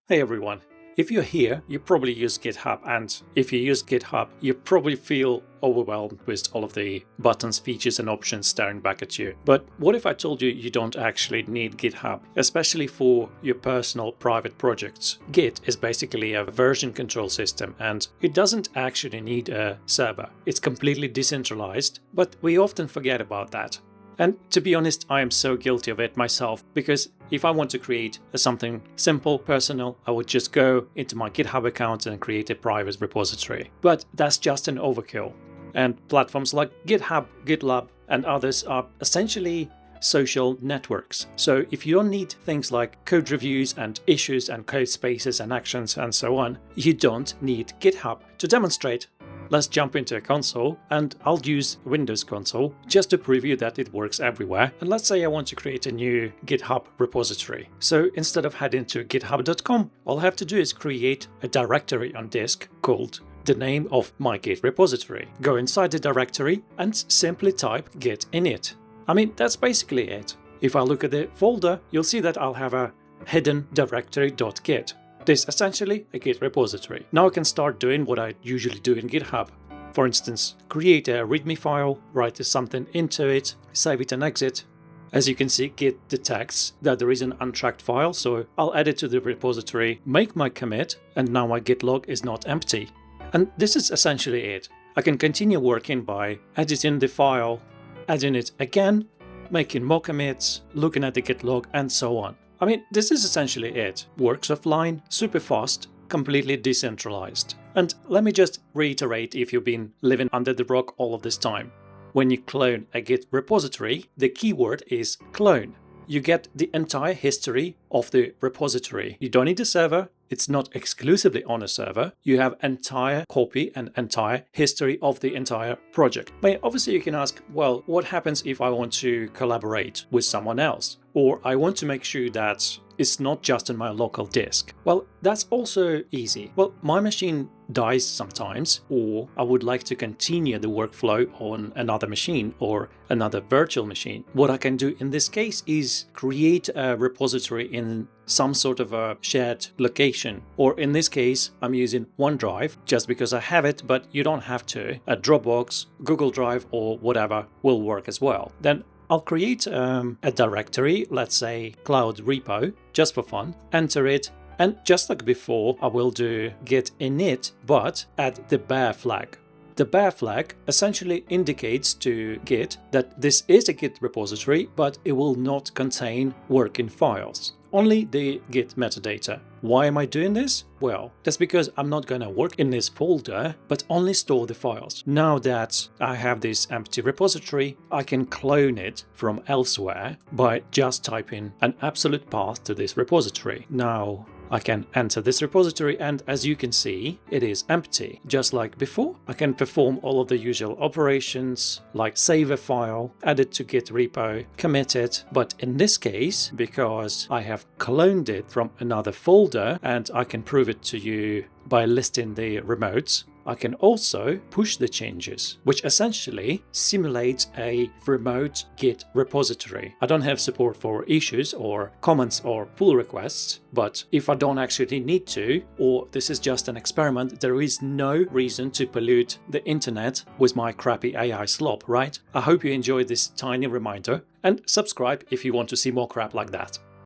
Hey everyone, if you're here, you probably use GitHub, and if you use GitHub, you probably feel overwhelmed with all of the buttons, features, and options staring back at you. But what if I told you you don't actually need GitHub, especially for your personal private projects? Git is basically a version control system, and it doesn't actually need a server. It's completely decentralized, but we often forget about that. And to be honest, I am so guilty of it myself, because if I want to create something simple, personal, I would just go into my GitHub account and create a private repository. But that's just an overkill. And platforms like GitHub, GitLab, and others are essentially social networks. So if you don't need things like code reviews and issues and code spaces and actions and so on, you don't need GitHub. To demonstrate, let's jump into a console, and I'll use Windows console just to preview that it works everywhere. And let's say I want to create a new GitHub repository. So instead of heading to github.com, all I have to do is create a directory on disk called the name of my Git repository. Go inside the directory and simply type git init. I mean, that's basically it. If I look at the folder, you'll see that I'll have a hidden directory.git. This is essentially a Git repository. Now I can start doing what I usually do in GitHub. For instance, create a README file, write something into it, save it and exit. As you can see, Git detects that there is an untracked file, so I'll add it to the repository, make my commit, and now my Git log is not empty. And this is essentially it. I can continue working by editing the file, adding it again, making more commits, looking at the Git log, and so on. I mean, this is essentially it. Works offline, super fast, completely decentralized. And let me just reiterate if you've been living under the rock all of this time. When you clone a Git repository, the keyword is clone. You get the entire history of the repository. You don't need a server. It's not exclusively on a server. You have entire copy and entire history of the entire project. But obviously you can ask, well, what happens if I want to collaborate with someone else? Or I want to make sure that it's not just on my local disk. Well, that's also easy. Well, my machine dies sometimes, or I would like to continue the workflow on another machine or another virtual machine. What I can do in this case is create a repository in some sort of a shared location. Or in this case, I'm using OneDrive just because I have it, but you don't have to. A Dropbox, Google Drive, or whatever will work as well. Then I'll create a directory, let's say cloud repo, just for fun, enter it, and just like before, I will do git init, but add the bear flag. The bear flag essentially indicates to Git that this is a Git repository, but it will not contain working files. Only the Git metadata. Why am I doing this? Well, that's because I'm not gonna work in this folder, but only store the files. Now that I have this empty repository, I can clone it from elsewhere by just typing an absolute path to this repository. Now, I can enter this repository, and as you can see, it is empty. Just like before, I can perform all of the usual operations like save a file, add it to Git repo, commit it. But in this case, because I have cloned it from another folder and I can prove it to you by listing the remotes, I can also push the changes, which essentially simulates a remote Git repository. I don't have support for issues or comments or pull requests, but if I don't actually need to, or this is just an experiment, there is no reason to pollute the internet with my crappy AI slop, right? I hope you enjoyed this tiny reminder, and subscribe if you want to see more crap like that.